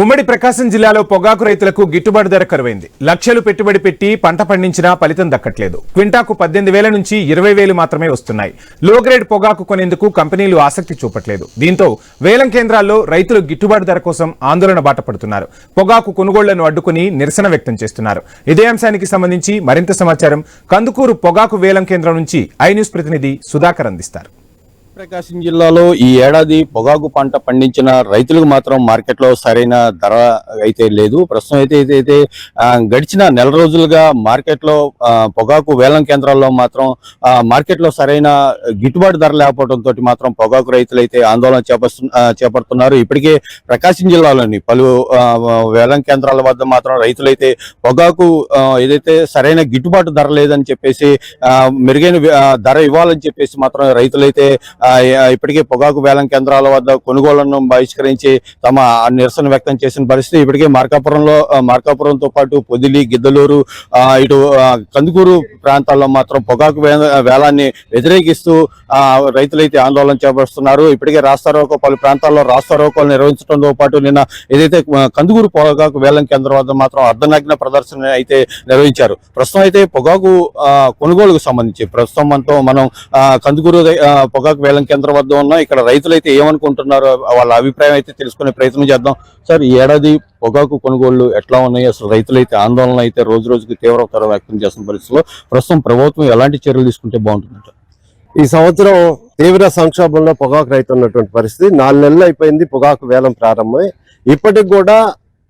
ఉమ్మడి ప్రకాశం జిల్లాలో పొగాకు రైతులకు గిట్టుబాటు ధర కరువైంది. లక్షలు పెట్టుబడి పెట్టి పంట పండించినా ఫలితం దక్కట్లేదు. క్వింటాకు 18,000 నుంచి 20,000 మాత్రమే వస్తున్నాయి. లో గ్రేడ్ పొగాకు కొనేందుకు కంపెనీలు ఆసక్తి చూపట్లేదు. దీంతో వేలం కేంద్రాల్లో రైతులు గిట్టుబాటు ధర కోసం ఆందోళన బాట పడుతున్నారు. పొగాకు కొనుగోళ్లను అడ్డుకుని నిరసన వ్యక్తం చేస్తున్నారు. ఇదే అంశానికి సంబంధించి మరింత సమాచారం కందుకూరు పొగాకు వేలం కేంద్రం నుంచి ఐ న్యూస్ ప్రతినిధి సుధాకర్ అందిస్తారు. ప్రకాశం జిల్లాలో ఈ ఏడాది పొగాకు పంట పండించిన రైతులకు మాత్రం మార్కెట్లో సరైన ధర అయితే లేదు. ప్రస్తుతం అయితే గడిచిన నెల రోజులుగా మార్కెట్లో పొగాకు వేలం కేంద్రాల్లో మాత్రం మార్కెట్లో సరైన గిట్టుబాటు ధర లేకపోవడంతో మాత్రం పొగాకు రైతులు అయితే ఆందోళన చేపడుతున్నారు. ఇప్పటికే ప్రకాశం జిల్లాలోని పలు వేలం కేంద్రాల వద్ద మాత్రం రైతులైతే పొగాకు ఏదైతే సరైన గిట్టుబాటు ధర లేదని చెప్పేసి మెరుగైన ధర ఇవ్వాలని చెప్పేసి మాత్రం రైతులైతే ఇప్పటికే పొగాకు వేలం కేంద్రాల వద్ద కొనుగోళ్లను బహిష్కరించి తమ నిరసన వ్యక్తం చేసిన పరిస్థితి. ఇప్పటికే మార్కాపురంతో పాటు పొదిలి, గిద్దలూరు, ఇటు కందుకూరు ప్రాంతాల్లో మాత్రం పొగాకు వేలాన్ని వ్యతిరేకిస్తూ రైతులైతే ఆందోళన చేపడుతున్నారు. ఇప్పటికే రాస్తారోకో పలు ప్రాంతాల్లో రాస్తారోకోలు నిర్వహించడంతో పాటు నిన్న ఏదైతే కందుకూరు పొగాకు వేలం కేంద్రం వద్ద మాత్రం అర్ధనగ్న ప్రదర్శన అయితే నిర్వహించారు. ప్రస్తుతం అయితే పొగాకు కొనుగోలుకు సంబంధించి ప్రస్తుతం మనం కందుకూరు పొగాకు వేలం కేంద్రం వద్ద ఉన్నాం. ఇక్కడ రైతులు అయితే ఏమనుకుంటున్నారో వాళ్ళ అభిప్రాయం అయితే తెలుసుకునే ప్రయత్నం చేద్దాం. సార్, ఈ ఏడాది పొగాకు కొనుగోళ్లు ఎట్లా ఉన్నాయి? అసలు రైతులైతే ఆందోళన అయితే రోజు రోజుకి తీవ్రతర వ్యక్తం చేస్తున్న పరిస్థితిలో ప్రస్తుతం ప్రభుత్వం ఎలాంటి చర్యలు తీసుకుంటే బాగుంటుందంట? ఈ సంవత్సరం తీవ్ర సంక్షోభంలో పొగాకు రైతు ఉన్నటువంటి పరిస్థితి. 4 నెలలు అయిపోయింది పొగాకు వేలం ప్రారంభమై. ఇప్పటికి కూడా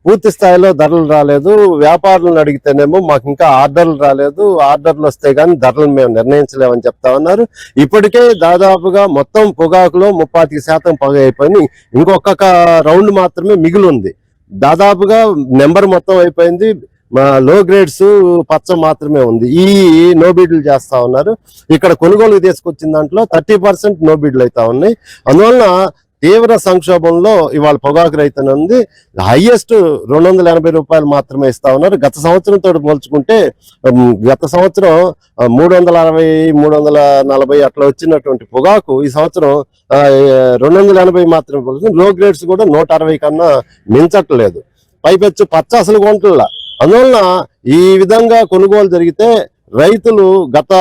పూర్తి స్థాయిలో ధరలు రాలేదు. వ్యాపారులను అడిగితేనేమో మాకు ఇంకా ఆర్డర్లు రాలేదు, ఆర్డర్లు వస్తే గానీ ధరలను మేము నిర్ణయించలేమని చెప్తా ఉన్నారు. ఇప్పటికే దాదాపుగా మొత్తం పొగాకులో 35% పొగ అయిపోయింది. ఇంకొక రౌండ్ మాత్రమే మిగిలి ఉంది. దాదాపుగా నెంబర్ మొత్తం అయిపోయింది. లో గ్రేడ్స్ పచ్చ మాత్రమే ఉంది. ఈ నోబీడ్లు చేస్తా ఉన్నారు. ఇక్కడ కొనుగోలుకు తీసుకొచ్చిన దాంట్లో 30% నోబీడ్లు అవుతా ఉన్నాయి. అందువలన తీవ్ర సంక్షోభంలో ఇవాళ పొగాకు రైతు ఉంది. హైయెస్ట్ 280 రూపాయలు మాత్రమే ఇస్తా ఉన్నారు. గత సంవత్సరంతో పోల్చుకుంటే గత సంవత్సరం 360, 340 అట్లా వచ్చినటువంటి పొగాకు ఈ సంవత్సరం 280 మాత్రమే పోల్చుకుంటే లో గ్రేడ్స్ కూడా 160 కన్నా మించట్లేదు. పైపెచ్చు పచ్చ అసలు కొంటల్లా. అందువలన ఈ విధంగా కొనుగోలు జరిగితే రైతులు గత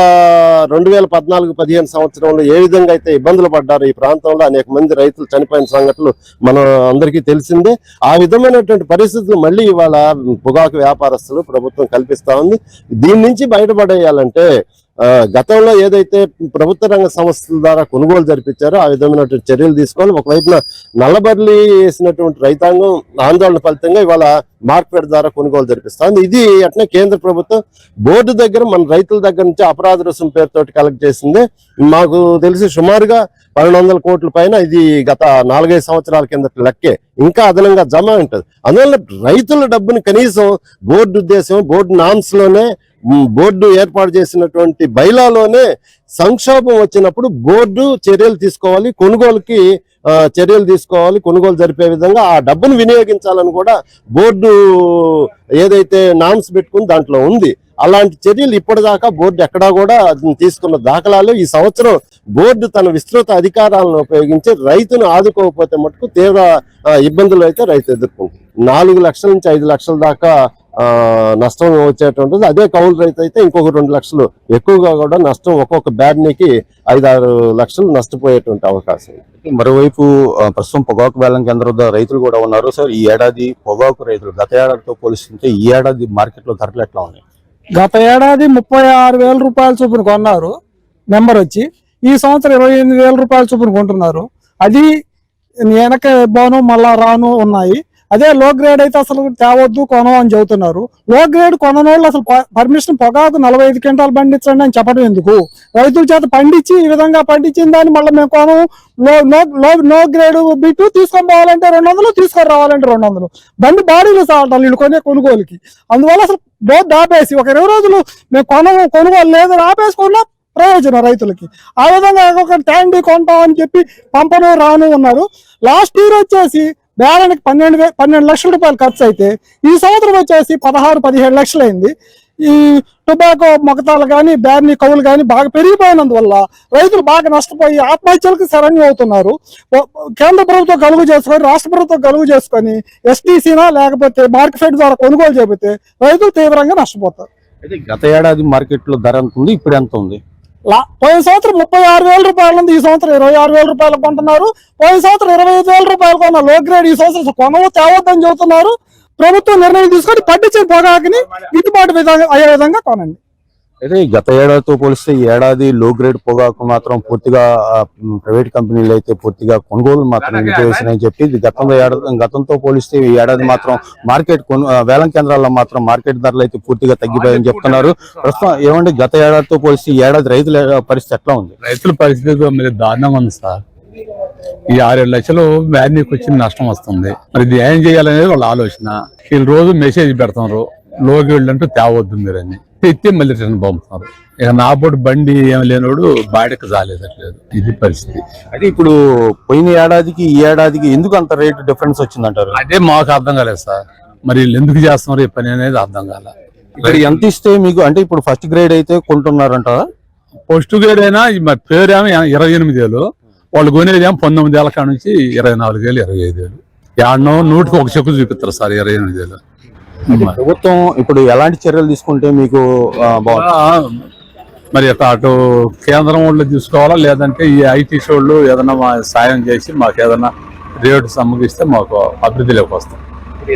2014-15 సంవత్సరంలో ఏ విధంగా అయితే ఇబ్బందులు పడ్డారో ఈ ప్రాంతంలో అనేక మంది రైతులు చనిపోయిన సంఘటనలు మనం అందరికీ తెలిసిందే. ఆ విధమైనటువంటి పరిస్థితులు మళ్ళీ ఇవాళ పొగాకు వ్యాపారస్తులు ప్రభుత్వం కల్పిస్తా ఉంది. దీని నుంచి బయటపడేయాలంటే గతంలో ఏదైతే ప్రభుత్వ రంగ సంస్థల ద్వారా కొనుగోలు జరిపించారో ఆ విధమైనటువంటి చర్యలు తీసుకోవాలి. ఒకవైపున నల్లబర్లి వేసినటువంటి రైతాంగం ఆందోళన ఫలితంగా ఇవాళ మార్కెట్ ద్వారా కొనుగోలు జరిపిస్తుంది. ఇది అట్నే కేంద్ర ప్రభుత్వం బోర్డు దగ్గర మన రైతుల దగ్గర నుంచి అపరాధ రుసుం పేరుతోటి కలెక్ట్ చేసింది. మాకు తెలిసి సుమారుగా 1200 కోట్ల పైన ఇది గత 4-5 సంవత్సరాల కిందట లెక్కే. ఇంకా అదనంగా జమ ఉంటుంది. అందువల్ల రైతుల డబ్బుని కనీసం బోర్డు ఉద్దేశం బోర్డు నామ్స్ లోనే బోర్డు ఏర్పాటు చేసినటువంటి బైలాలోనే సంక్షోభం వచ్చినప్పుడు బోర్డు చర్యలు తీసుకోవాలి, కొనుగోలుకి చర్యలు తీసుకోవాలి, కొనుగోలు జరిపే విధంగా ఆ డబ్బును వినియోగించాలని కూడా బోర్డు ఏదైతే నామ్స్ పెట్టుకుని దాంట్లో ఉంది. అలాంటి చర్యలు ఇప్పటిదాకా బోర్డు ఎక్కడా కూడా తీసుకున్న దాఖలాలు. ఈ సంవత్సరం బోర్డు తన విస్తృత అధికారాలను ఉపయోగించి రైతును ఆదుకోకపోతే మటుకు తీవ్ర ఇబ్బందులు అయితే రైతు ఎదుర్కొంటుంది. 4 లక్షల నుంచి 5 లక్షల దాకా నష్టం వచ్చేటువంటిది. అదే కౌలు రైతు అయితే ఇంకొక 2 లక్షలు ఎక్కువగా కూడా నష్టం, ఒక్కొక్క బ్యాడ్నికి 5-6 లక్షలు నష్టపోయేటువంటి అవకాశం. మరోవైపు ప్రస్తుతం పొగాకు వేలం కేంద్రం రైతులు కూడా ఉన్నారు. సార్, ఈ ఏడాది పొగాకు రైతులు గత ఏడాదితో పోలిస్తుంటే ఈ ఏడాది మార్కెట్లో ధరలు ఎట్లా ఉన్నాయి? గత ఏడాది 36,000 రూపాయల చొప్పున కొన్నారు నెంబర్ వచ్చి. ఈ సంవత్సరం 28,000 రూపాయల చొప్పున కొంటున్నారు. అది వెనక బాను మళ్ళా రాను ఉన్నాయి. అదే లో గ్రేడ్ అయితే అసలు తేవద్దు కొనం అని చెబుతున్నారు. లో గ్రేడ్ కొననోళ్ళు అసలు పర్మిషన్ పొగాకు 45 క్వింటాలు పండించండి అని చెప్పడం ఎందుకు? రైతుల చేత పండించి ఈ విధంగా పండించిన దాన్ని మళ్ళీ మేము కొనం లో గ్రేడ్ బిట్టు తీసుకొని పోవాలంటే 200, తీసుకొని రావాలంటే 200. బండి బాడీలు సాగుతారు వీళ్ళు కొనుగోలుకి. అందువల్ల అసలు బోర్డు ఆపేసి ఒక 20 రోజులు మేము కొనుగోలు లేదు ఆపేసుకున్నా ప్రయోజనం రైతులకి. ఆ విధంగా ఒక ట్యాండీ కొంటాం అని చెప్పి పంపను రాను ఉన్నారు. లాస్ట్ ఇయర్ వచ్చేసి బేరానికి 12 లక్షల రూపాయలు ఖర్చు అయితే ఈ సంవత్సరం వచ్చేసి 16-17 లక్షలు అయింది. ఈ టొబాకో మొగతాలు కానీ బ్యార్నీ కవులు కానీ బాగా పెరిగిపోయినందువల్ల రైతులు బాగా నష్టపోయి ఆత్మహత్యలకు శరణ్యం అవుతున్నారు. కేంద్ర ప్రభుత్వం కలుగు చేసుకొని రాష్ట్ర ప్రభుత్వం కలుగు చేసుకొని ఎస్టీసీనా లేకపోతే మార్కెట్ ద్వారా కొనుగోలు చేపితే రైతులు తీవ్రంగా నష్టపోతారు. అయితే గత ఏడాది మార్కెట్ లో ధర ఎంత ఉంది, ఇప్పుడు ఎంత ఉంది? పోయిన సంవత్సరం 36,000 రూపాయలు ఉంది, ఈ సంవత్సరం 26,000 రూపాయలు కొంటున్నారు. పోయిన సంవత్సరం 25,000 రూపాయలు కొన్న లో గ్రేడ్ ఈ సంవత్సరం కొనవు తేవద్దని చెబుతున్నారు. ప్రభుత్వం నిర్ణయం తీసుకొని పండించిన పొగాకుని గిట్టుబాటు అయ్యే విధంగా కొనండి. అయితే గత ఏడాదితో పోలిస్తే ఈ ఏడాది లో గ్రేడ్ పొగాకు మాత్రం పూర్తిగా ప్రైవేట్ కంపెనీలు అయితే పూర్తిగా కొనుగోలు మాత్రం నిలిపివేసినాయని చెప్పి గతంతో పోలిస్తే ఈ ఏడాది మాత్రం మార్కెట్ వేలం కేంద్రాల్లో మాత్రం మార్కెట్ ధరలు అయితే పూర్తిగా తగ్గిపోయాయని చెప్తున్నారు. ప్రస్తుతం ఏమంటే గత ఏడాదితో పోలిస్తే ఈ ఏడాది రైతుల పరిస్థితి ఎట్లా ఉంది? రైతుల పరిస్థితి మరి దారుణంగా ఉంది సార్. ఈ 6-7 లక్షలు వ్యాధికి వచ్చిన నష్టం వస్తుంది. మరి ఇది ఏం చేయాలనేది వాళ్ళ ఆలోచన. వీళ్ళు రోజు మెసేజ్ పెడతారు, లో గ్రేడ్ అంటూ తేవద్దు మీరని ఎత్తి మళ్ళీ రిటర్న్ పంపుతున్నారు. ఇక నాబోటి బండి ఏం లేనోడు బాడకి జాలేదట్లేదు. ఇది పరిస్థితి. అయితే ఇప్పుడు పోయిన ఏడాదికి ఈ ఏడాదికి ఎందుకు అంత రేట్ డిఫరెన్స్ వచ్చిందంటారు? అదే మాకు అర్థం కాలేదు సార్. మరి వీళ్ళు ఎందుకు చేస్తున్నారు ఈ పని అనేది అర్థం కాల. ఇక్కడ ఎంత ఇస్తే మీకు అంటే ఇప్పుడు ఫస్ట్ గ్రేడ్ అయితే కొంటున్నారంటారా? పోస్ట్ గ్రేడ్ అయినా మరి పేరు ఏమో 28,000, వాళ్ళు కొనేది ఏమో 19,000 కాడ నుంచి 24,000, 25,000. యాడనో 100కి ఒక చెక్కు చూపిస్తారు సార్ 28,000. ప్రభుత్వం ఇప్పుడు ఎలాంటి చర్యలు తీసుకుంటే మీకు మరి అటు కేంద్రం వాళ్ళు తీసుకోవాలా, లేదంటే ఈ ఐటీ షోళ్ళు ఏదైనా సాయం చేసి మాకు ఏదైనా రేటు సమ్మగిస్తే మాకు అభివృద్ధిలోకి వస్తాం.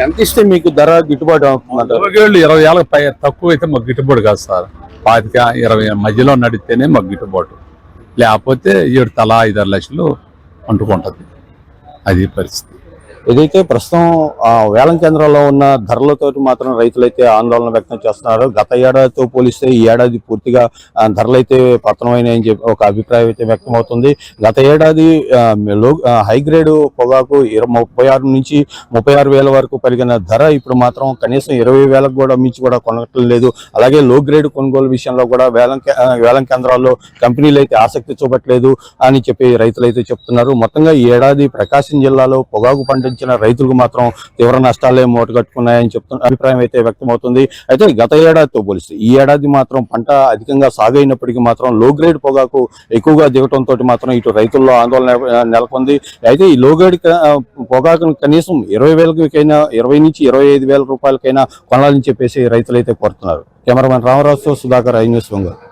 ఎంత ఇస్తే మీకు ధర గిట్టుబాటు అవుతుందంటారు? 20,000 తక్కువ అయితే మాకు గిట్టుబాటు కాదు సార్. 25-20 మధ్యలో నడిస్తేనే మాకు గిట్టుబాటు, లేకపోతే 7-6 లక్షలు అంటుకుంటది. అది పరిస్థితి. ఏదైతే ప్రస్తుతం వేలం కేంద్రాల్లో ఉన్న ధరలతో మాత్రం రైతులైతే ఆందోళన వ్యక్తం చేస్తున్నారు. గత ఏడాదితో పోలిస్తే ఈ ఏడాది పూర్తిగా ధరలైతే పతనమైనాయని చెప్పి ఒక అభిప్రాయం అయితే వ్యక్తం అవుతుంది. గత ఏడాది హై గ్రేడ్ పొగాకు 36 నుంచి 36,000 వరకు పెరిగిన ధర ఇప్పుడు మాత్రం కనీసం 20,000 కూడా మించి కూడా కొనటం లేదు. అలాగే లో గ్రేడ్ కొనుగోలు విషయంలో కూడా వేలం కేంద్రాల్లో కంపెనీలు అయితే ఆసక్తి చూపట్లేదు అని చెప్పి రైతులు అయితే చెప్తున్నారు. మొత్తంగా ఈ ఏడాది ప్రకాశం జిల్లాలో పొగాకు పండించిన రైతులకు మాత్రం తీవ్ర నష్టాలే మూటగట్టుకున్నాయని చెప్తున్న అభిప్రాయం అయితే వ్యక్తమవుతుంది. అయితే గత ఏడాదితో పోలిస్తే ఈ ఏడాది మాత్రం పంట అధికంగా సాగు అయినప్పటికీ మాత్రం లో గ్రేడ్ పొగాకు ఎక్కువగా దిగటంతో మాత్రం ఇటు రైతుల్లో ఆందోళన నెలకొంది. అయితే ఈ లో గ్రేడ్ పొగాకు కనీసం 20,000కైనా 20 నుంచి 25,000 రూపాయలకైనా కొనాలని చెప్పేసి రైతులు అయితే కోరుతున్నారు. కెమెరామెన్ రామరాజుతో సుధాకర్, ఐ న్యూస్ ఒంగోలు.